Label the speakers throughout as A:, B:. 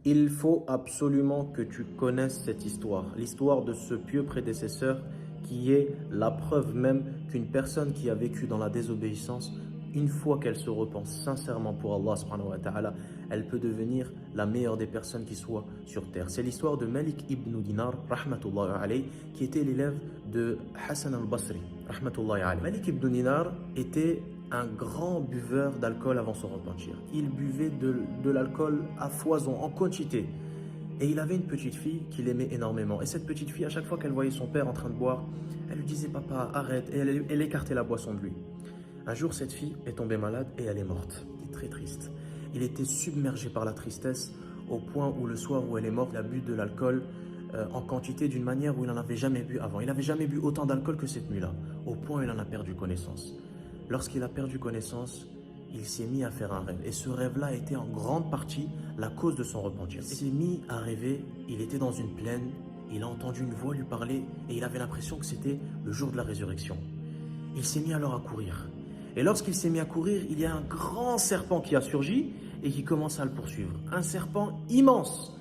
A: Il faut absolument que tu connaisses cette histoire, l'histoire de ce pieux prédécesseur qui est la preuve même qu'une personne qui a vécu dans la désobéissance, une fois qu'elle se repent sincèrement pour Allah subhanahu wa ta'ala, elle peut devenir la meilleure des personnes qui soient sur terre. C'est l'histoire de Malik ibn Dinar, rahmatullahi alayhi, qui était l'élève de Hassan al-Basri, rahmatullahi alayhi. Malik ibn Dinar était un grand buveur d'alcool avant son repentir. Il buvait de l'alcool à foison, en quantité. Et il avait une petite fille qu'il aimait énormément. Et cette petite fille, à chaque fois qu'elle voyait son père en train de boire, elle lui disait « Papa, arrête !» Et elle écartait la boisson de lui. Un jour, cette fille est tombée malade et elle est morte. Il était très triste. Il était submergé par la tristesse au point où le soir où elle est morte, il a bu de l'alcool en quantité d'une manière où il n'en avait jamais bu avant. Il n'avait jamais bu autant d'alcool que cette nuit-là, au point où il en a perdu connaissance. Lorsqu'il a perdu connaissance, il s'est mis à faire un rêve. Et ce rêve-là a été en grande partie la cause de son repentir. Il s'est mis à rêver, il était dans une plaine, il a entendu une voix lui parler et il avait l'impression que c'était le jour de la résurrection. Il s'est mis alors à courir. Et lorsqu'il s'est mis à courir, il y a un grand serpent qui a surgi et qui commence à le poursuivre. Un serpent immense.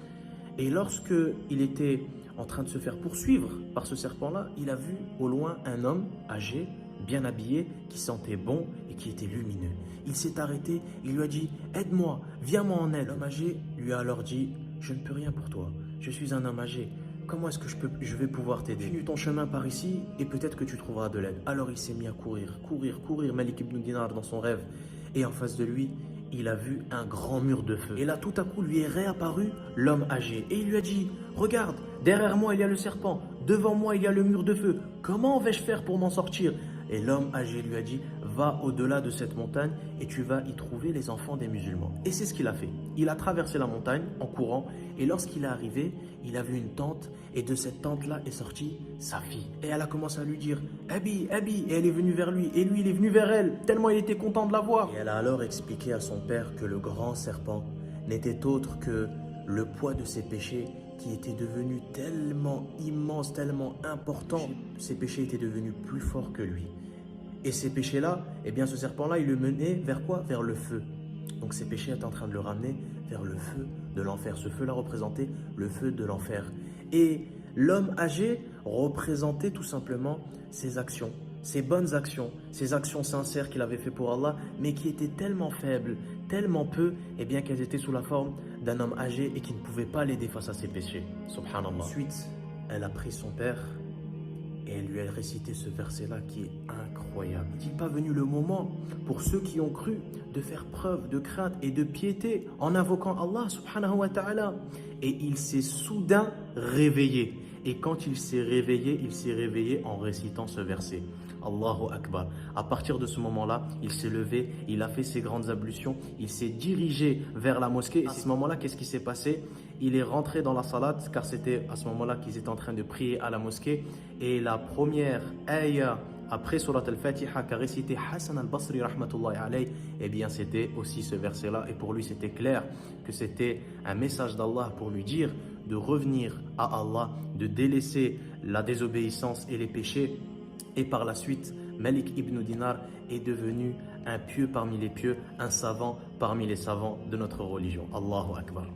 A: Et lorsque il était en train de se faire poursuivre par ce serpent-là, il a vu au loin un homme âgé, bien habillé, qui sentait bon et qui était lumineux. Il s'est arrêté, il lui a dit « Aide-moi, viens-moi en aide ». L'homme âgé lui a alors dit « Je ne peux rien pour toi, je suis un homme âgé. Comment est-ce que je vais pouvoir t'aider? Continue ton chemin par ici et peut-être que tu trouveras de l'aide. » Alors il s'est mis à courir, Malik ibn Dinar dans son rêve. Et en face de lui, il a vu un grand mur de feu. Et là, tout à coup, lui est réapparu l'homme âgé. Et il lui a dit « Regarde, derrière moi, il y a le serpent. Devant moi, il y a le mur de feu. Comment vais-je faire pour m'en sortir ?» Et l'homme âgé lui a dit « Va au-delà de cette montagne et tu vas y trouver les enfants des musulmans. » Et c'est ce qu'il a fait. Il a traversé la montagne en courant et lorsqu'il est arrivé, il a vu une tente et de cette tente-là est sortie sa fille. Et elle a commencé à lui dire « Abi, Abi » et elle est venue vers lui et lui il est venu vers elle tellement il était content de la voir. Et elle a alors expliqué à son père que le grand serpent n'était autre que le poids de ses péchés qui était devenu tellement immense, tellement important. Ses péchés étaient devenus plus forts que lui. Et ces péchés-là, eh bien ce serpent-là, il le menait vers quoi? Vers le feu. Donc ces péchés étaient en train de le ramener vers le feu de l'enfer. Ce feu-là représentait le feu de l'enfer. Et l'homme âgé représentait tout simplement ses actions, ses bonnes actions, ses actions sincères qu'il avait fait pour Allah, mais qui étaient tellement faibles, tellement peu, eh bien qu'elles étaient sous la forme d'un homme âgé et qui ne pouvait pas l'aider face à ses péchés. Subhanallah. Ensuite, elle a pris son père et elle lui a récité ce verset-là qui est incroyable. N'est-il pas venu le moment pour ceux qui ont cru de faire preuve de crainte et de piété en invoquant Allah subhanahu wa ta'ala? Et il s'est soudain réveillé. Et quand il s'est réveillé en récitant ce verset. Allahu Akbar. À partir de ce moment-là, il s'est levé, il a fait ses grandes ablutions, il s'est dirigé vers la mosquée. Et à ce moment-là, qu'est-ce qui s'est passé? Il est rentré dans la salat, car c'était à ce moment-là qu'ils étaient en train de prier à la mosquée. Et la première ayah après Surat al-Fatiha qu'a récité Hassan al-Basri rahmatullahi alayhi, eh bien c'était aussi ce verset-là. Et pour lui, c'était clair que c'était un message d'Allah pour lui dire de revenir à Allah, de délaisser la désobéissance et les péchés. Et par la suite, Malik ibn Dinar est devenu un pieux parmi les pieux, un savant parmi les savants de notre religion. Allahu Akbar.